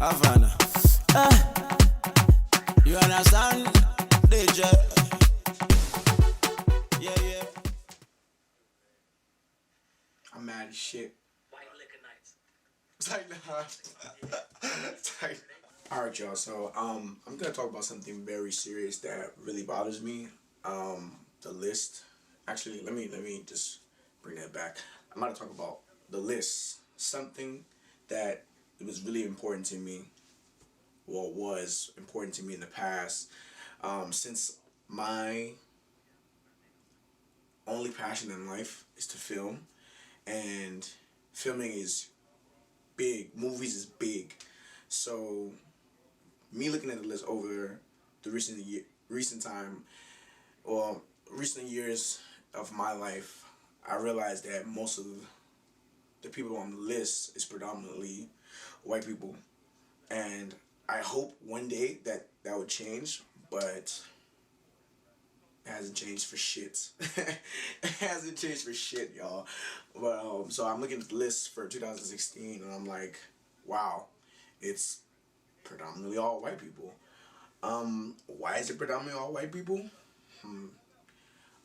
Havana. You understand? DJ. Yeah, yeah. I'm mad as shit. White liquor nights. It's like, nah. It's like, all right, y'all. So, I'm gonna talk about something very serious that really bothers me. The list. Actually, let me just bring that back. I'm gonna talk about the list. Something that was really important to me, well, was important to me in the past. Since my only passion in life is to film, and filming is big. Movies is big. So me looking at the list over the recent time, or recent years of my life, I realized that most of the people on the list is predominantly white people, and I hope one day that would change, but it hasn't changed for shit. It hasn't changed for shit, y'all. But so I'm looking at the list for 2016, and I'm like, wow, it's predominantly all white people. Why is it predominantly all white people?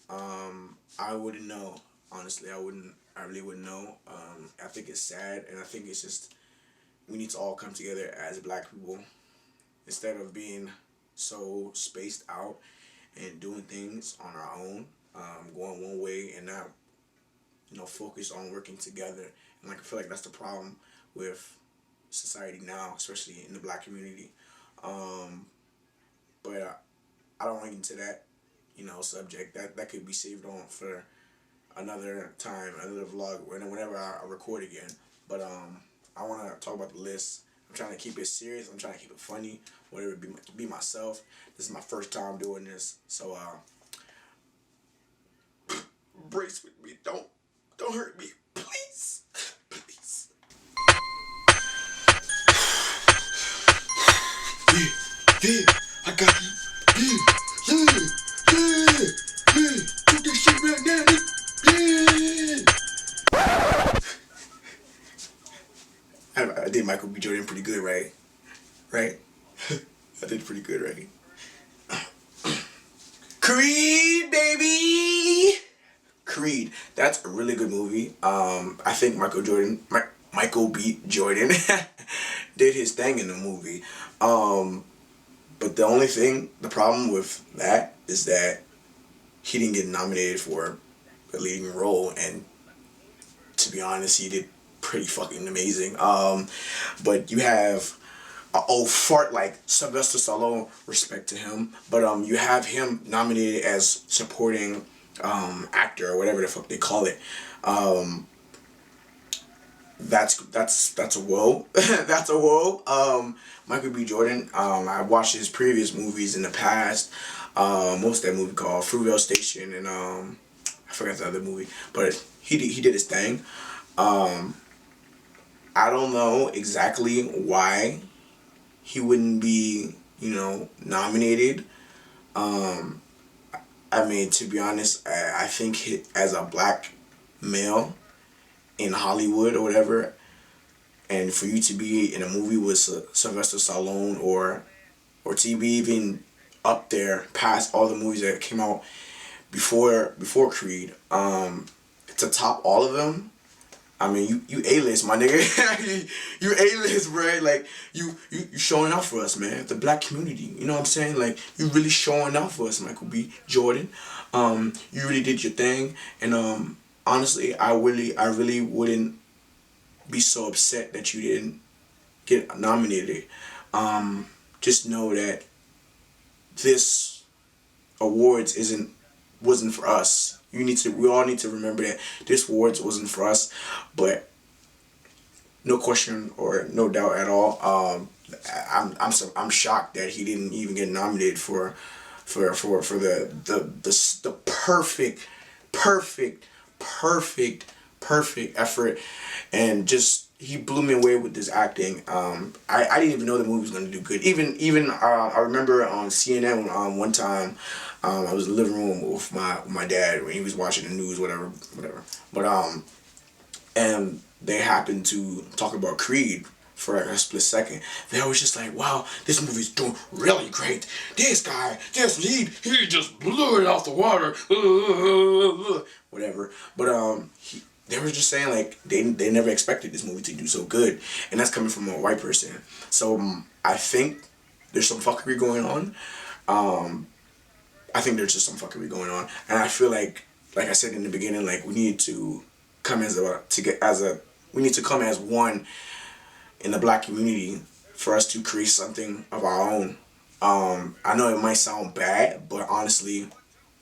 I wouldn't know. Honestly, I wouldn't. I really wouldn't know. I think it's sad, and I think it's just we need to all come together as black people instead of being so spaced out and doing things on our own, going one way and not, focus on working together. And like I feel like that's the problem with society now, especially in the black community. Um, but I don't want to get into that, subject. That could be saved on for another time, another vlog, whenever I record again. But I want to talk about the list. I'm trying to keep it serious. I'm trying to keep it funny. Whatever, be myself. This is my first time doing this, so brace with me. Don't hurt me, please, please. Yeah, I got you. Yeah, do this shit right now. I did Michael B. Jordan pretty good, right? Right? I did pretty good, right? Creed, baby! Creed. That's a really good movie. I think Michael B. Jordan did his thing in the movie. But the problem with that is that he didn't get nominated for a leading role, and to be honest, he did pretty fucking amazing. But you have a old fart like Sylvester Stallone, respect to him, but you have him nominated as supporting actor or whatever the fuck they call it. That's a whoa. That's a whoa. Michael B. Jordan. I watched his previous movies in the past. Most of that movie called Fruitvale Station, and I forgot the other movie, but he did his thing. I don't know exactly why he wouldn't be, nominated. I mean, to be honest, I think as a black male in Hollywood or whatever, and for you to be in a movie with Sylvester Stallone, or to be even up there past all the movies that came out before Creed, to top all of them. I mean, you A-list, my nigga. You A-list, bro. Like, you showing out for us, man. The black community. You know what I'm saying? Like, you really showing out for us, Michael B. Jordan. You really did your thing. And, honestly, I really wouldn't be so upset that you didn't get nominated. Just know that this awards wasn't for us. We all need to remember that this awards wasn't for us, but no question or no doubt at all. I'm shocked that he didn't even get nominated for the perfect effort, and just he blew me away with this acting. I didn't even know the movie was gonna do good. Even I remember on CNN one time, I was in the living room with my dad when he was watching the news, whatever. But and they happened to talk about Creed for like a split second. They was just like, wow, this movie's doing really great. This guy, this lead, he just blew it off the water. Whatever. But they were just saying like they never expected this movie to do so good, and that's coming from a white person. So I think there's some fuckery going on. I think there's just some fuckery going on, and I feel like I said in the beginning, like we need to come we need to come as one in the black community for us to create something of our own. I know it might sound bad, but honestly,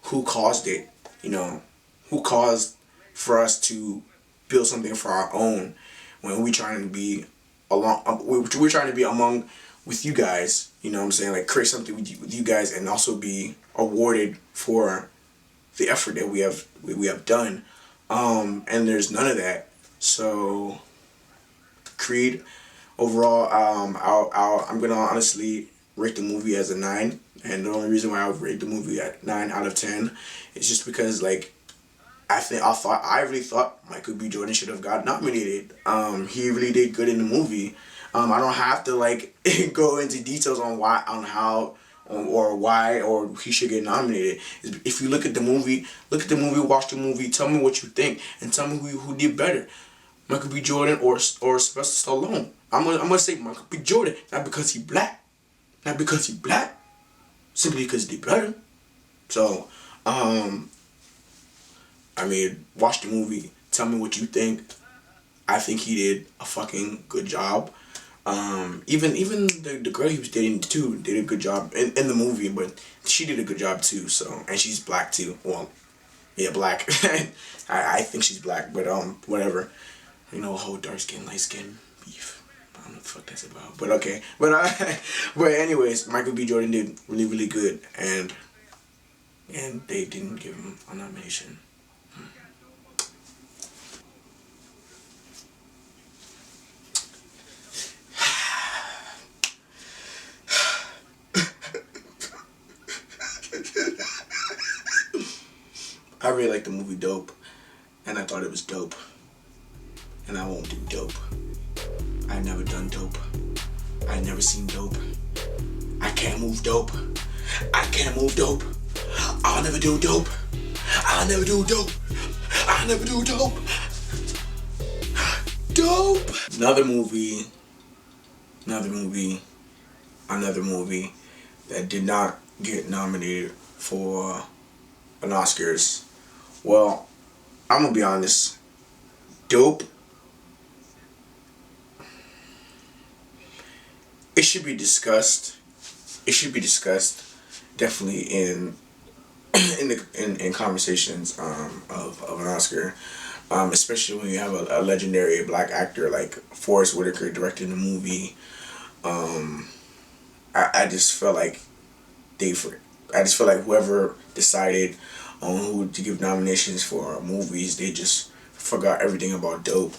who caused it? You know, who caused for us to build something for our own when we're trying to be we're trying to be among with you guys, you know what I'm saying? Like create something with you guys and also be awarded for the effort that we have done. And there's none of that. So Creed overall, I'm gonna honestly rate the movie as a 9, and the only reason why I would rate the movie at 9 out of 10 is just because like I really thought Michael B. Jordan should have got nominated. He really did good in the movie. I don't have to like go into details on how or he should get nominated. If you look at the movie, watch the movie, tell me what you think, and tell me who did better, Michael B. Jordan or Sylvester Stallone. I'm gonna say Michael B. Jordan, not because he black, simply because he did better. So, I mean, watch the movie, tell me what you think. I think he did a fucking good job. Even the girl he was dating too did a good job in the movie, but she did a good job too. So, and she's black too. Well, yeah, black. I think she's black, but whatever. You know, whole dark skin, light skin beef. I don't know what the fuck that's about, but okay. But anyways, Michael B. Jordan did really, really good, and they didn't give him a nomination. I really like the movie Dope, and I thought it was dope, and I won't do Dope. I never done Dope. I never seen Dope. I can't move Dope. I can't move Dope. I'll never do Dope. I'll never do Dope. I'll never do Dope. Dope. Another movie that did not get nominated for an Oscars. Well, I'm gonna be honest. Dope. It should be discussed. Definitely in conversations of an Oscar. Especially when you have a legendary black actor like Forrest Whitaker directing the movie. I just felt like whoever decided on who to give nominations for movies, they just forgot everything about Dope.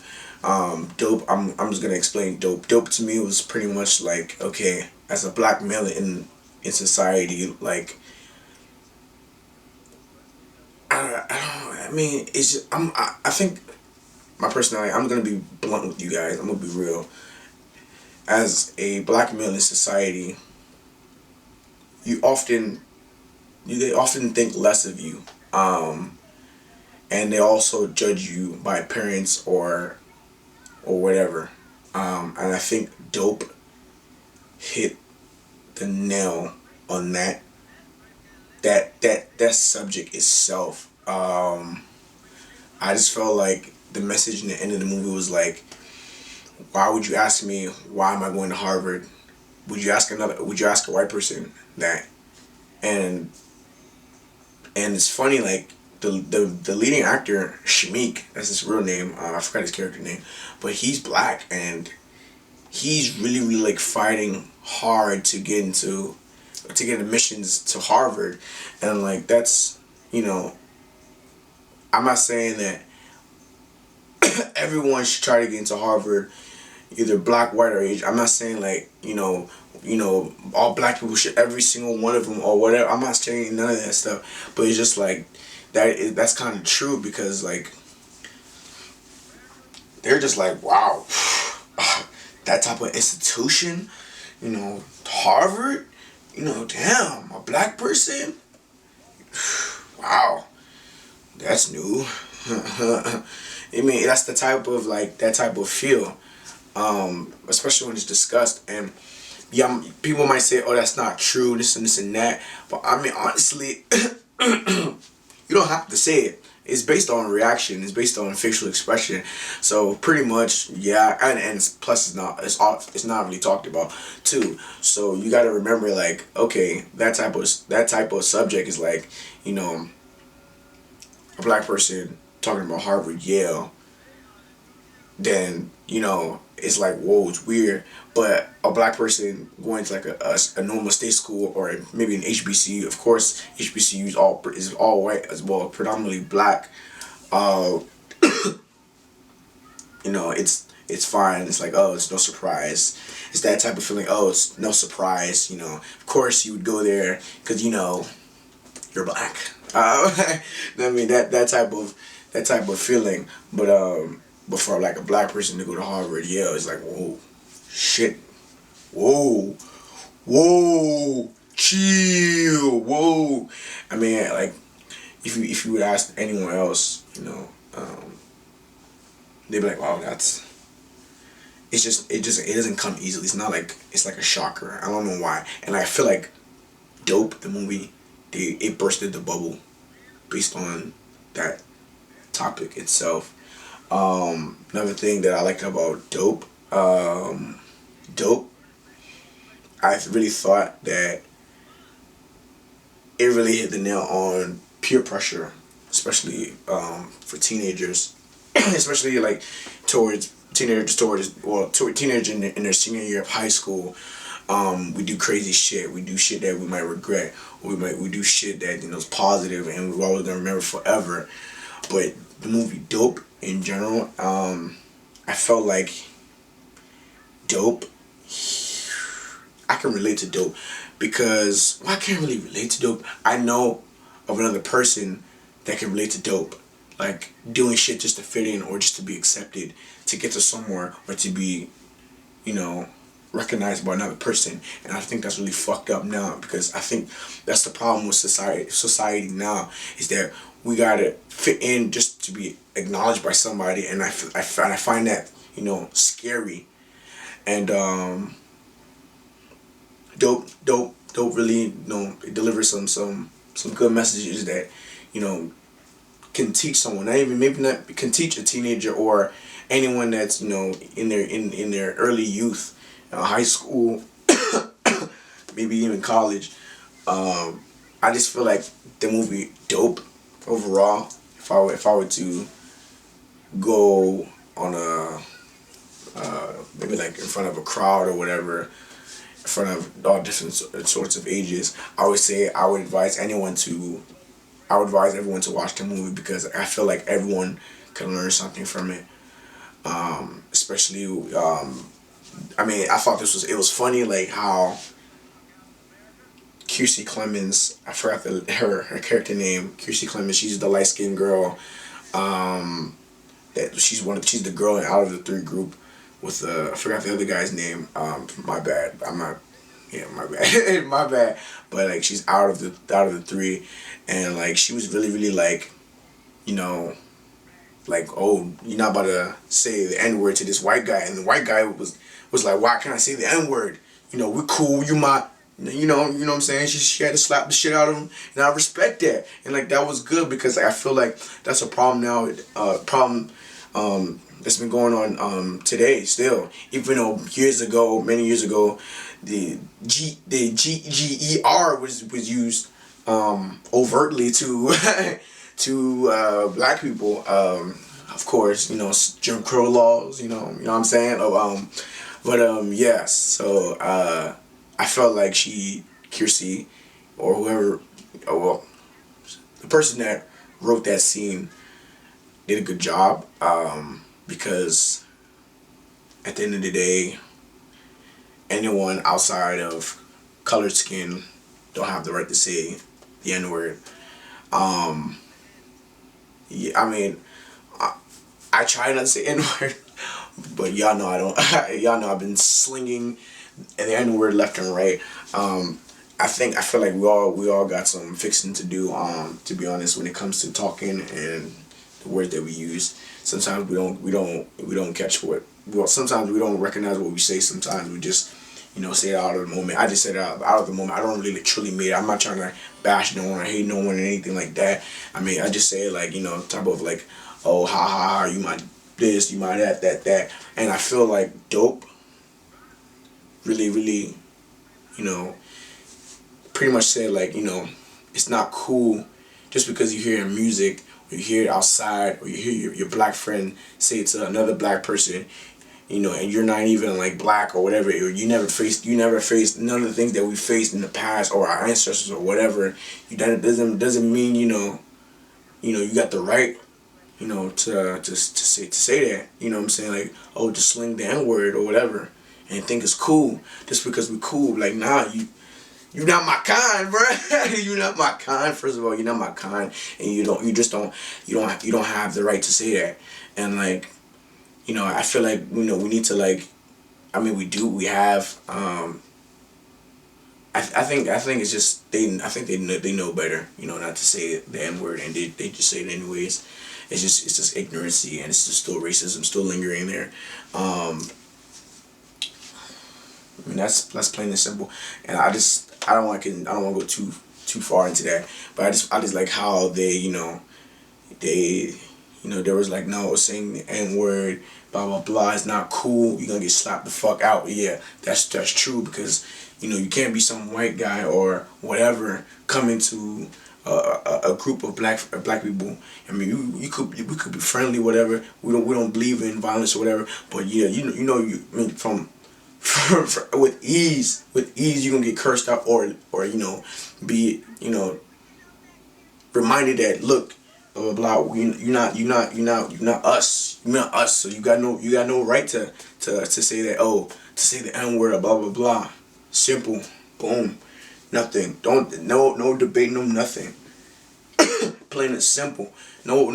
Dope, I'm just gonna explain Dope. Dope to me was pretty much like, okay, as a black male in society, like I mean, it's just, I think my personality, I'm gonna be blunt with you guys, I'm gonna be real. As a black male in society, they often think less of you, and they also judge you by appearance or whatever, and I think Dope hit the nail on that subject itself. I just felt like the message in the end of the movie was like, why would you ask me why am I going to Harvard? Would you ask a white person that? And it's funny, like the leading actor, Shameik, that's his real name, I forgot his character name, but he's black and he's really, really like fighting hard to get admissions to Harvard. And like that's, you know, I'm not saying that everyone should try to get into Harvard, either black, white, or Asian. I'm not saying like, you know, all black people should, every single one of them or whatever. I'm not saying none of that stuff, but it's just like that's kind of true, because like they're just like, wow, that type of institution, Harvard, damn, a black person, wow, that's new. I mean, that's the type of that type of feel, especially when it's discussed. And yeah, people might say, "Oh, that's not true," this and that. But I mean, honestly, you don't have to say it. It's based on reaction. It's based on facial expression. So pretty much, yeah. And plus, it's not really talked about too. So you got to remember, like, okay, that type of subject is like, a black person talking about Harvard, Yale, then it's like, whoa, it's weird. But a black person going to like a normal state school or maybe an HBCU, of course, HBCU is all white as well, predominantly black. Uh, it's fine. It's like, oh, it's no surprise. It's that type of feeling. Oh, it's no surprise. Of course you would go there because you're black. I mean that type of feeling. But for like a black person to go to Harvard, yeah, it's like, whoa, shit, whoa, whoa, chill, whoa. I mean, like, if you would ask anyone else, they'd be like, wow, it doesn't come easily. It's not like it's like a shocker. I don't know why, and I feel like Dope, the movie, it bursted the bubble based on that topic itself. Another thing that I liked about Dope, I really thought that it really hit the nail on peer pressure, especially for teenagers, especially like towards teenagers in their senior year of high school. We do crazy shit. We do shit that we might regret. We do shit that is positive and we're always gonna remember forever. But the movie Dope in general, I felt like Dope. I can relate to Dope because I can't really relate to Dope. I know of another person that can relate to Dope, like doing shit just to fit in or just to be accepted, to get to somewhere or to be, recognized by another person. And I think that's really fucked up now because I think that's the problem with society now is that we gotta fit in just to be acknowledged by somebody, and I find that scary. And dope really it delivers some good messages that can teach someone, not even maybe not can teach a teenager or anyone that's in their early youth, high school, maybe even college. I just feel like the movie Dope overall. If I were to go on a maybe like in front of a crowd or whatever, in front of all different sorts of ages, I would say I would advise everyone to watch the movie because I feel like everyone can learn something from it. Especially, I mean, I thought it was funny, like how Kiersey Clemens, I forgot her character name. Kiersey Clemens, she's the light skinned girl. That she's the girl out of the three group with I forgot the other guy's name. My bad. I'm not. Yeah, my bad. My bad. But like she's out of the three, and like she was really really like, like, oh, you're not about to say the N word to this white guy, and the white guy was like, why can't I say the N word? We're cool. You my what I'm saying? She had to slap the shit out of him, and I respect that. And like that was good because I feel like that's a problem now. That's been going on today still. Even though many years ago, the GER was used overtly to to black people. Of course, Jim Crow laws. You know what I'm saying. Yes. So I felt like Kiersey, or whoever, the person that wrote that scene did a good job, because at the end of the day, anyone outside of colored skin don't have the right to say the N-word. Yeah, I mean, I try not to say N-word, but y'all know I don't. Y'all know I've been slinging the N word left and right. I feel like we all got some fixing to do. To be honest, when it comes to talking and the words that we use, sometimes we don't catch what. Well, sometimes we don't recognize what we say. Sometimes we just say it out of the moment. I just said it out of the moment. I don't really truly mean it. I'm not trying to bash no one or hate no one or anything like that. I mean, I just say it like, type of like, oh, ha ha ha, you my this, you my that. And I feel like dope really, really, you know, pretty much said like, it's not cool just because you hear music or you hear it outside or you hear your black friend say it to another black person, and you're not even like black or whatever, or you never faced none of the things that we faced in the past or our ancestors or whatever. That doesn't mean you got the right to say that. You know what I'm saying? Like, oh, just sling the N word or whatever and think it's cool just because we cool. Like, nah, you're not my kind, bro. You're not my kind. First of all, you're not my kind, and you don't have the right to say that. And like, I feel like we need to like, I mean, we have. I think it's just I think they know better, not to say the N word, and they just say it anyways. It's just ignorancy, and it's just still racism still lingering there. I mean, that's plain and simple, and I don't want to go too far into that, but I just like how they there was like, no, saying the N word, blah blah blah, it's not cool, you're gonna get slapped the fuck out. Yeah, that's true, because you can't be some white guy or whatever coming to a group of black people. I mean, we could be friendly, whatever. We don't believe in violence or whatever. But yeah, I mean, with ease you're gonna get cursed out or be reminded that, look, blah blah blah, you're not us, so you got no right to say that, oh, to say the N word, blah blah blah. Simple. Boom. Nothing. Don't no debate, no nothing. Plain and simple. No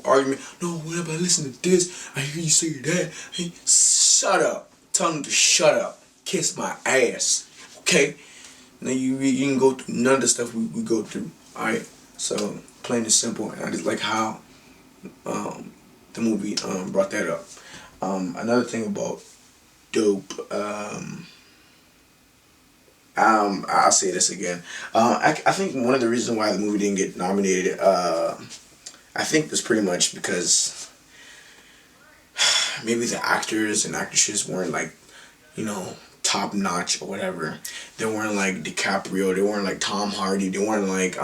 argument. No, whenever I listen to this, I hear you say that. Hey, shut up. Tell them to shut up. Kiss my ass. Okay? Now you can go through none of the stuff we go through. Alright? So plain and simple. And I just like how the movie brought that up. Another thing about dope, I'll say this again. I think one of the reasons why the movie didn't get nominated, I think that's pretty much because maybe the actors and actresses weren't like, top notch or whatever. They weren't like DiCaprio. They weren't like Tom Hardy. They weren't like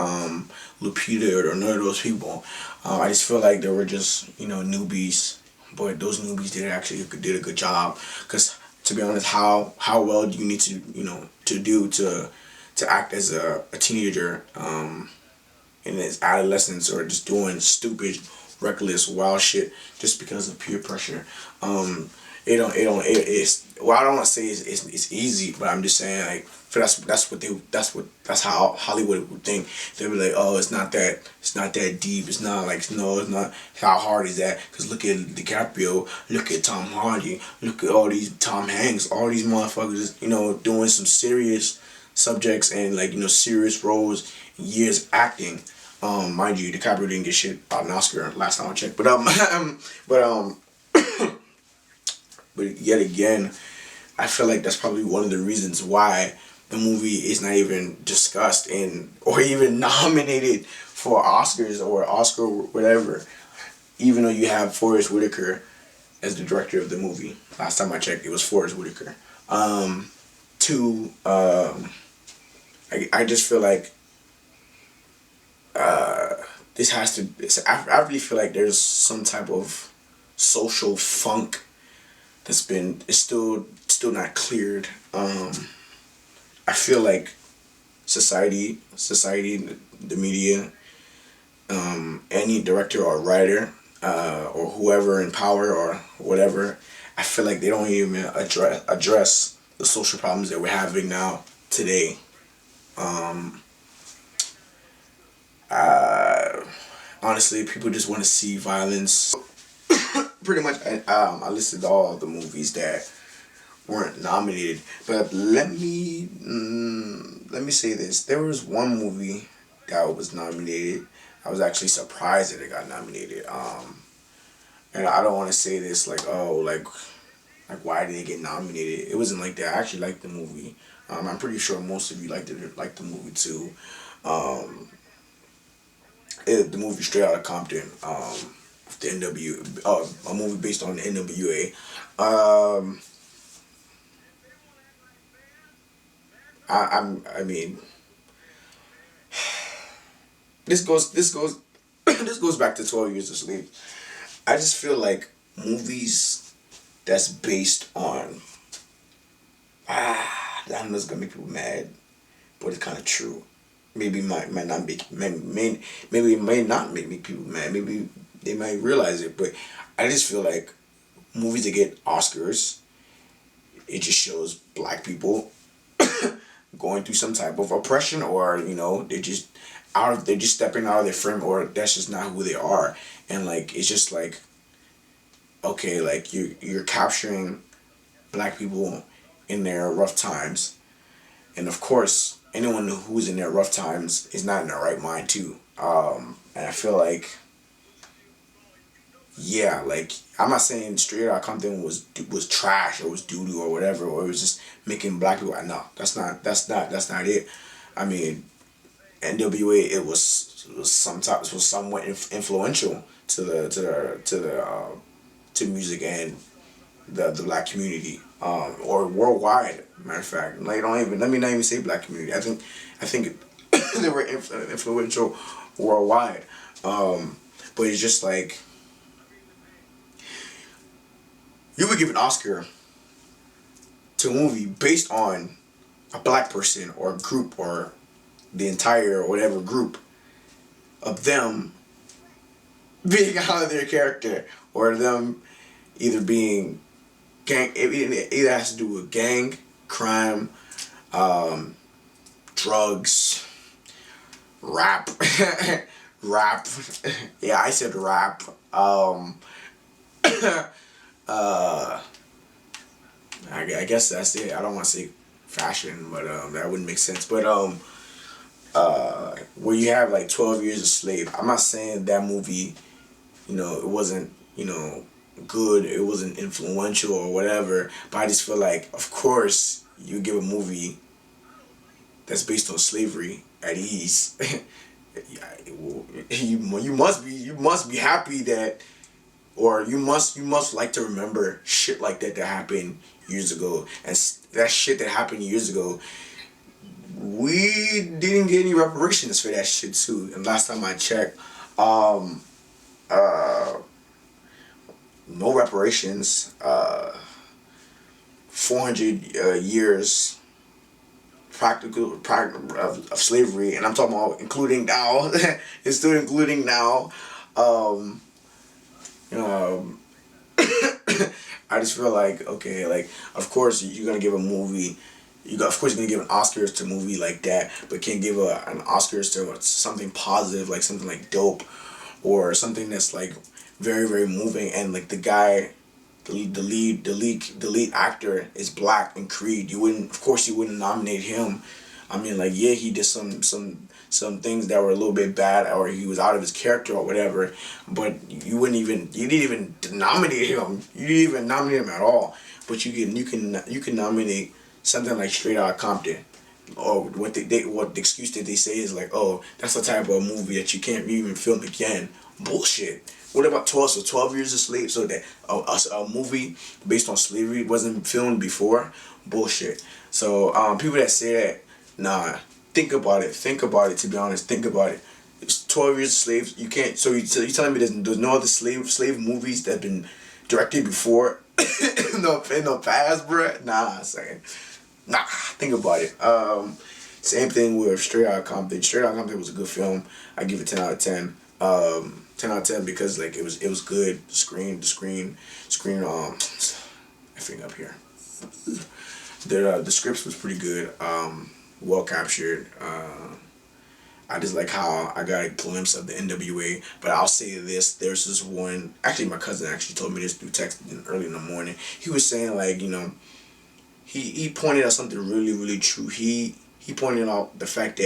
Lupita or none of those people. I just feel like they were just newbies, but those newbies did a good job. Cause to be honest, how well do you need to to do to act as a teenager in his adolescence, or just doing stupid, reckless, wild shit just because of peer pressure. Well, I don't want to say it's easy, but I'm just saying, like, for that's how Hollywood would think. They'd be like, oh, it's not that deep. It's not like, no, it's not. How hard is that? Because look at DiCaprio, look at Tom Hardy, look at all these Tom Hanks, all these motherfuckers, doing some serious subjects and like serious roles, years acting. Mind you, DiCaprio didn't get shit about an Oscar last time I checked, but but but yet again, I feel like that's probably one of the reasons why the movie is not even discussed or even nominated for Oscars or Oscar or whatever. Even though you have Forest Whitaker as the director of the movie. Last time I checked, it was Forest Whitaker. I just feel like this has to. I really feel like there's some type of social funk it's still not cleared. I feel like society, the media, any director or writer, or whoever in power or whatever, I feel like they don't even address the social problems that we're having now today. Honestly, people just want to see violence. pretty much I listed all the movies that weren't nominated. But let me say this: there was one movie that was nominated. I was actually surprised that it got nominated. And I don't want to say this like, oh, like why did it get nominated? It wasn't like that. I actually liked the movie. I'm pretty sure most of you liked the movie too. Um, the movie Straight Outta Compton. The NW. A movie based on the NWA. Um, I mean, this goes this goes back to 12 Years a Slave. I just feel like movies that's based on I know it's gonna make people mad, but it's kind of true. Maybe might not make maybe it may not make people mad. Maybe they might realize it, but I just feel like movies that get Oscars, it just shows black people going through some type of oppression, or they're just stepping out of their frame, or that's just not who they are. And like it's just like, okay, like you're capturing black people in their rough times, and of course anyone who's in their rough times is not in their right mind too. And I feel like, yeah, like I'm not saying Straight Outta Compton was trash or was doo doo or whatever, or it was just making black people. No, that's not it. I mean, NWA, it was somewhat influential to to music and the black community, or worldwide. Matter of fact, like don't even let me not even say black community. I think they were influential worldwide. But it's just like you would give an Oscar to a movie based on a black person or a group, or the entire or whatever group of them being out of their character, or them either being gang. It either has to do with gang, crime, drugs, rap, rap. Yeah, I said rap. I guess that's it. I don't want to say fashion, but that wouldn't make sense. But where you have like 12 Years a Slave. I'm not saying that movie, it wasn't, good. It wasn't influential or whatever. But I just feel like, of course, you give a movie that's based on slavery at ease. You must be happy that, or you must like to remember shit like that happened years ago, and that shit that happened years ago, we didn't get any reparations for that shit too. And last time I checked, uh, no reparations. 400 years of slavery, and I'm talking about including now. It's still including now. Um, um, I just feel like, okay, like of course you're gonna give a movie. Of course, you're gonna give an Oscars to a movie like that, but can't give an Oscars to something positive, like something like Dope, or something that's like very very moving, and like the guy, the lead actor is black in Creed. Of course, you wouldn't nominate him. I mean, like, yeah, he did some things that were a little bit bad, or he was out of his character or whatever, but you didn't even nominate him. You didn't even nominate him at all. But you can nominate something like Straight Outta Compton, or what the excuse that they say is like, oh, that's the type of movie that you can't even film again. Bullshit. What about 12 Years a Slave? So that a movie based on slavery wasn't filmed before? Bullshit. So people that say that, nah, think about it. Think about it. To be honest, think about it. It's 12 Years a Slave. You can't. So you telling me there's no other slave movies that have been directed before in the past, bruh? Nah, saying. Nah, think about it. Same thing with Straight Outta Compton. Straight Outta Compton was a good film. I give it 10 out of 10. 10 out of 10 because like it was good. Screen. I think up here. The scripts was pretty good. Well captured. I just like how I got a glimpse of the NWA. But I'll say this: there's this one. Actually, my cousin actually told me this through text early in the morning. He was saying like, he pointed out something really really true. He pointed out the fact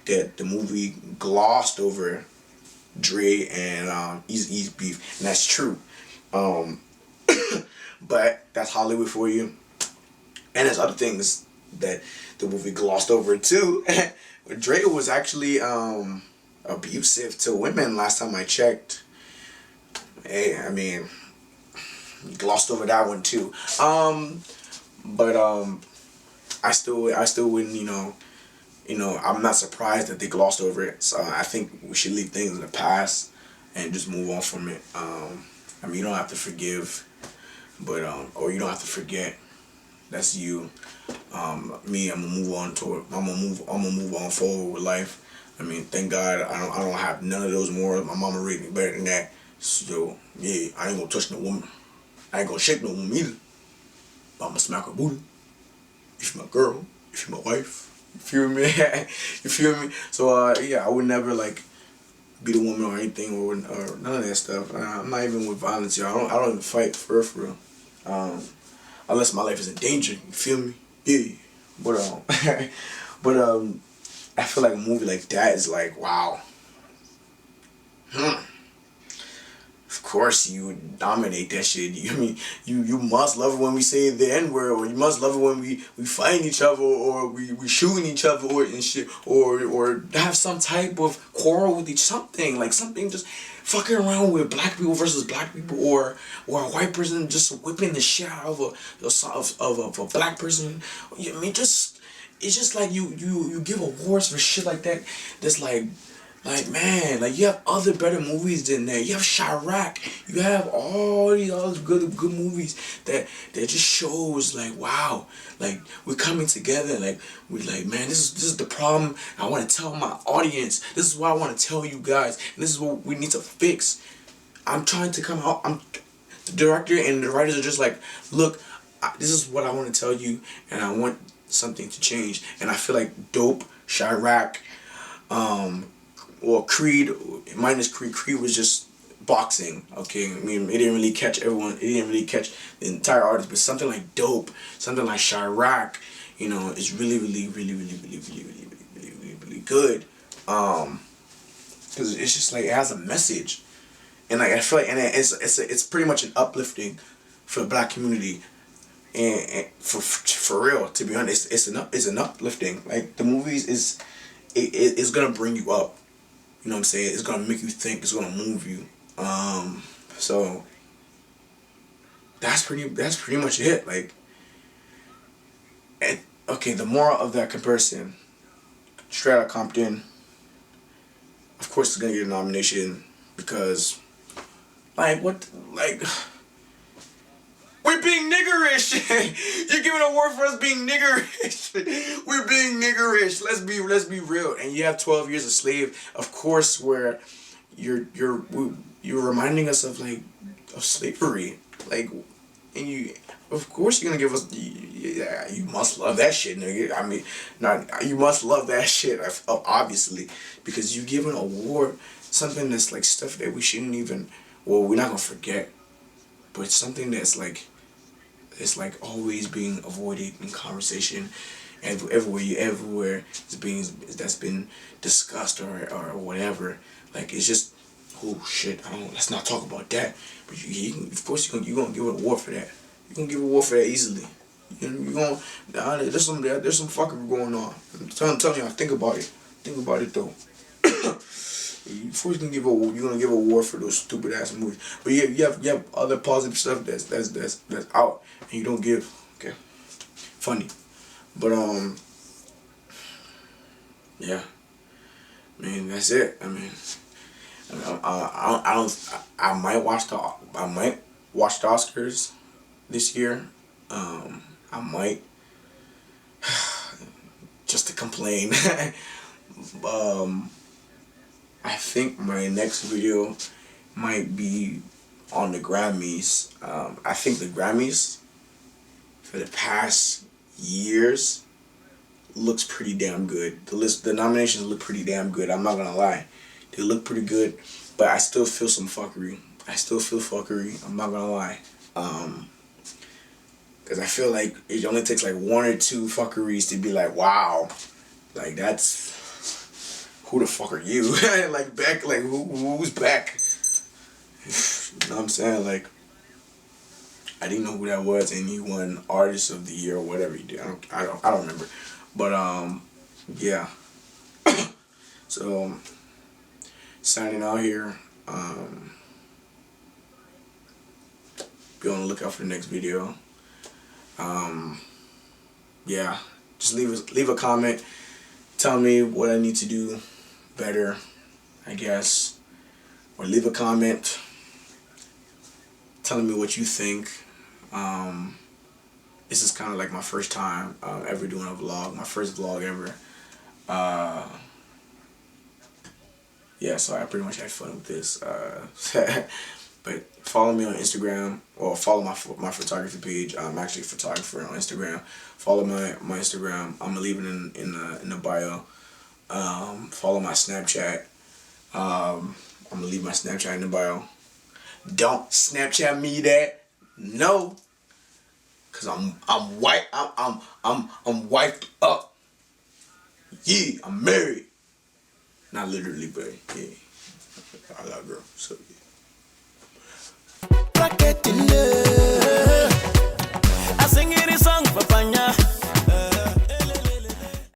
that the movie glossed over Dre and Eazy-E's beef, and that's true. Um, but that's Hollywood for you. And there's other things that the movie glossed over too. Dre was actually abusive to women last time I checked. Hey, I mean, he glossed over that one too. But I still wouldn't, I'm not surprised that they glossed over it. So I think we should leave things in the past and just move on from it. I mean, you don't have to forgive, but or you don't have to forget. That's you. Me, I'm gonna move on to it. I'm gonna move on forward with life. I mean, thank God I don't have none of those more. My mama raised me better than that. So yeah, I ain't gonna touch no woman. I ain't gonna shake no woman either. But I'm gonna smack her booty. If you're my girl, if you're my wife. You feel me? You feel me? So yeah, I would never like beat a woman or anything or none of that stuff. I'm not even with violence, y'all. I don't even fight for real. Unless my life is in danger. You feel me? Yeah. But but I feel like a movie like that is like, wow. Of course you would dominate that shit. I mean, you must love it when we say the N-word, or you must love it when we fight each other, or we shooting each other, or and shit, or have some type of quarrel with something, like something just fucking around with black people versus black people, or a white person just whipping the shit out of a black person. I mean, just it's just like you give awards for shit like that. That's like, man, like, you have other better movies than that. You have Chirac. You have all these other good movies that just shows, like, wow, like, we're coming together. Like, we're like, man, this is the problem I want to tell my audience. This is what I want to tell you guys. And this is what we need to fix. I'm trying to come out. The director and the writers are just like, look, this is what I want to tell you, and I want something to change. And I feel like Dope, Chirac, Creed, minus Creed. Creed was just boxing, okay? I mean, it didn't really catch everyone. It didn't really catch the entire artist. But something like Dope, something like Chirac, is really, really, really, really, really, really, really, really, really, really, really good. Because it's just like, it has a message, and like I feel like, and it's pretty much an uplifting for the black community, and for real, to be honest, it's an uplifting. Like, the movies it's gonna bring you up. You know what I'm saying? It's gonna make you think. It's gonna move you. So that's pretty much it. Like, okay, the moral of that comparison, Straight Outta Compton, of course, it's gonna get a nomination because, like, we're being niggerish. You're giving an award for us being niggerish. We're being niggerish. Let's be real. And you have 12 Years a Slave, of course, where you're reminding us of slavery, like, and of course you're gonna give us. Yeah, you must love that shit, nigga. I mean, you must love that shit, obviously, because you give an award, something that's like stuff that we shouldn't even. Well, we're not gonna forget, but it's something that's like. It's like always being avoided in conversation, and everywhere that's been discussed or whatever. Like, it's just, oh shit, let's not talk about that. But of course you're gonna give an award for that. You're gonna give an award for that easily. There's some fuckery going on. I'm telling you, think about it. Think about it though. Before you're gonna give a award for those stupid ass movies. But yeah, you have other positive stuff that's out, and you don't give. Okay, funny, but yeah. I mean, that's it. I might watch the Oscars this year. I might just to complain. I think my next video might be on the Grammys. I think the Grammys for the past years, looks pretty damn good. The nominations look pretty damn good. I'm not gonna lie, they look pretty good, but I still feel some fuckery. I'm not gonna lie. Cause I feel like it only takes like one or two fuckeries to be like, wow, like that's, who the fuck are you? Like Beck, like who's Beck? You know what I'm saying? Like, I didn't know who that was, and he won Artist of the Year or whatever he did. I don't remember, but yeah. So signing out here. Be on the lookout for the next video. Yeah, just leave a comment. Tell me what I need to do better, I guess, or leave a comment telling me what you think. This is kind of like my first time ever doing a vlog, my first vlog ever. Yeah, so I pretty much had fun with this. But follow me on Instagram, or follow my photography page. I'm actually a photographer on Instagram. Follow my Instagram. I'm gonna leave it in the bio. Follow my Snapchat. I'm gonna leave my Snapchat in the bio. Don't Snapchat me that. No. Cause I'm white. I'm wiped up. Yeah, I'm married. Not literally, but yeah, I got a girl. So.